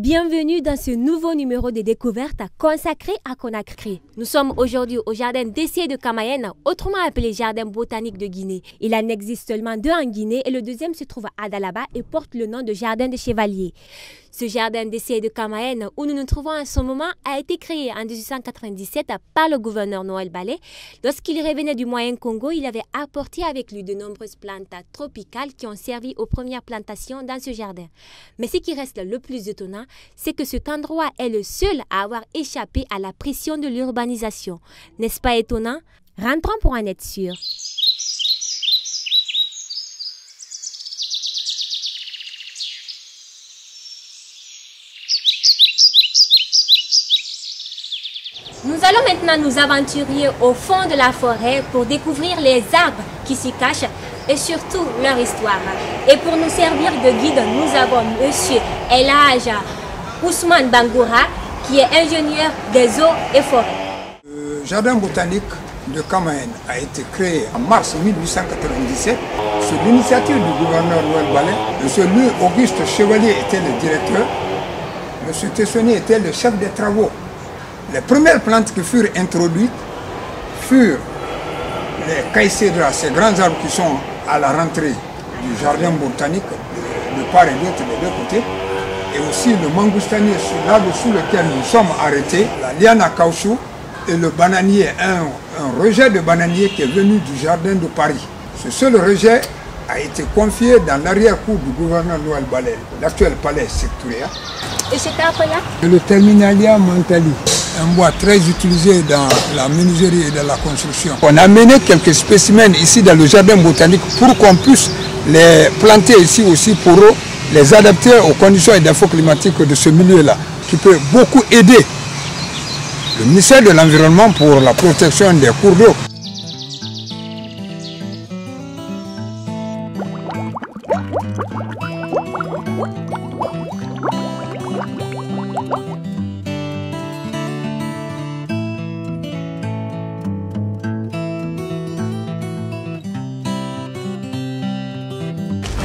Bienvenue dans ce nouveau numéro de découverte consacré à Conakry. Nous sommes aujourd'hui au jardin d'essai de Camayen, autrement appelé jardin botanique de Guinée. Il en existe seulement deux en Guinée et le deuxième se trouve à Dalaba et porte le nom de jardin de Chevalier. Ce jardin d'essai de Camayen, où nous nous trouvons en ce moment, a été créé en 1897 par le gouverneur Noël Ballet. Lorsqu'il revenait du Moyen-Congo, il avait apporté avec lui de nombreuses plantes tropicales qui ont servi aux premières plantations dans ce jardin. Mais ce qui reste le plus étonnant, c'est que cet endroit est le seul à avoir échappé à la pression de l'urbanisation. N'est-ce pas étonnant? Rentrons pour en être sûr. Nous allons maintenant nous aventurer au fond de la forêt pour découvrir les arbres qui s'y cachent et surtout leur histoire. Et pour nous servir de guide, nous avons M. El Hadj Ousmane Bangoura, qui est ingénieur des eaux et forêts. Le jardin botanique de Camayen a été créé en mars 1897 sur l'initiative du gouverneur Noël Ballet. M. Louis Auguste Chevalier était le directeur. M. Tessonnier était le chef des travaux. Les premières plantes qui furent introduites furent les caïcédras, ces grands arbres qui sont à la rentrée du jardin botanique de part et d'autre des deux côtés, et aussi le mangoustanier, l'arbre sous lequel nous sommes arrêtés, la liane à caoutchouc et le bananier, un rejet de bananier qui est venu du jardin de Paris. Ce seul rejet a été confié dans l'arrière-cour du gouverneur Noël Ballet, l'actuel palais Sectouria. Et cet arbre-là? Le Terminalia mentali, un bois très utilisé dans la menuiserie et dans la construction. On a mené quelques spécimens ici dans le jardin botanique pour qu'on puisse les planter ici aussi pour les adapter aux conditions et défauts climatiques de ce milieu-là, qui peut beaucoup aider le ministère de l'Environnement pour la protection des cours d'eau.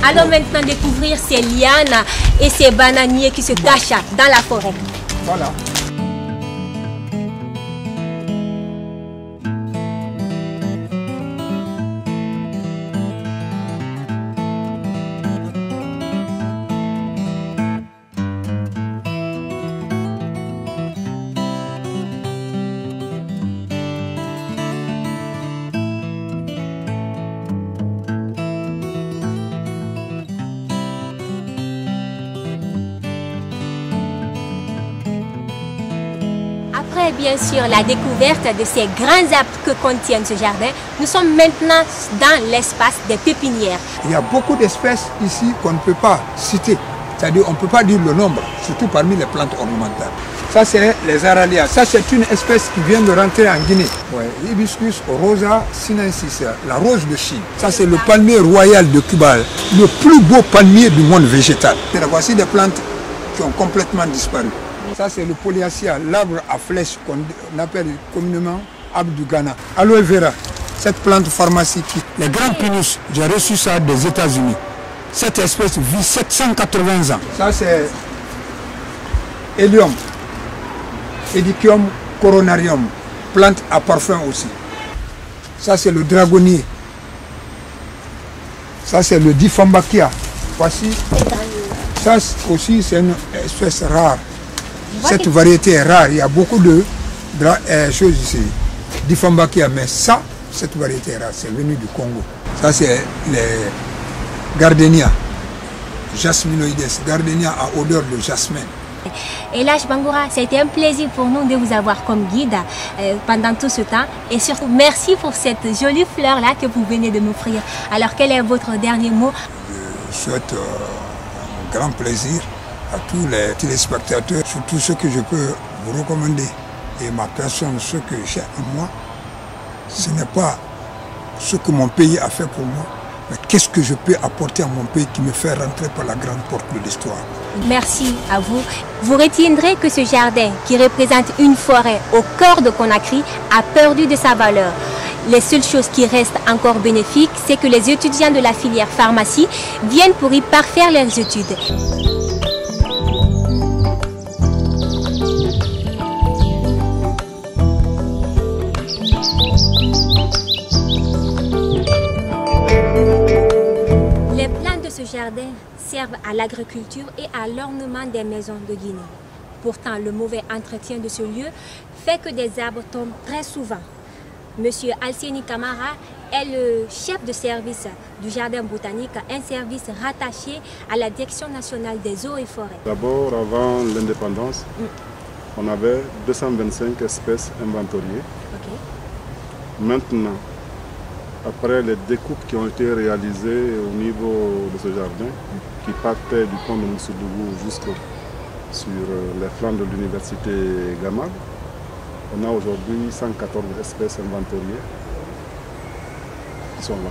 Allons maintenant découvrir ces lianes et ces bananiers qui se cachent dans la forêt. Voilà. Après bien sûr la découverte de ces grands arbres que contient ce jardin, nous sommes maintenant dans l'espace des pépinières. Il y a beaucoup d'espèces ici qu'on ne peut pas citer, c'est-à-dire on ne peut pas dire le nombre, surtout parmi les plantes ornementales. Ça c'est les aralias, ça c'est une espèce qui vient de rentrer en Guinée. Ouais, Hibiscus rosa sinensis, la rose de Chine. Ça c'est le palmier royal de Cuba, le plus beau palmier du monde végétal. Voici des plantes qui ont complètement disparu. Ça c'est le Polyacea, l'arbre à flèche qu'on appelle communément arbre du Ghana. Aloe vera, cette plante pharmaceutique. Les grands pinus, j'ai reçu ça des États-Unis. Cette espèce vit 780 ans. Ça c'est Hélium, Edicium coronarium, plante à parfum aussi. Ça c'est le dragonnier. Ça c'est le Diphambacchia. Voici. Ça aussi c'est une espèce rare. Cette variété est rare, il y a beaucoup de choses ici. Diphambacchia, mais ça, cette variété est rare, c'est venu du Congo. Ça c'est les Gardenia, Jasminoides, Gardenia à odeur de jasmin. El Hadj Bangoura, ça a été un plaisir pour nous de vous avoir comme guide pendant tout ce temps. Et surtout, merci pour cette jolie fleur-là que vous venez de m'offrir. Alors, quel est votre dernier mot? Je souhaite un grand plaisir à tous les téléspectateurs, surtout ce que je peux vous recommander. Et ma personne, ce que j'ai en moi, ce n'est pas ce que mon pays a fait pour moi, mais qu'est-ce que je peux apporter à mon pays qui me fait rentrer par la grande porte de l'histoire. Merci à vous. Vous retiendrez que ce jardin, qui représente une forêt au cœur de Conakry, a perdu de sa valeur. Les seules choses qui restent encore bénéfiques, c'est que les étudiants de la filière pharmacie viennent pour y parfaire leurs études. ce jardin servent à l'agriculture et à l'ornement des maisons de Guinée. Pourtant, le mauvais entretien de ce lieu fait que des arbres tombent très souvent. Monsieur Alcieni Camara est le chef de service du jardin botanique, un service rattaché à la Direction nationale des eaux et forêts. D'abord, avant l'indépendance, on avait 225 espèces inventoriées. Okay. Maintenant, après les découpes qui ont été réalisées au niveau de ce jardin, qui partaient du pont de Moussodougou jusqu'au sur les flancs de l'université Gamal, on a aujourd'hui 114 espèces inventoriées qui sont là.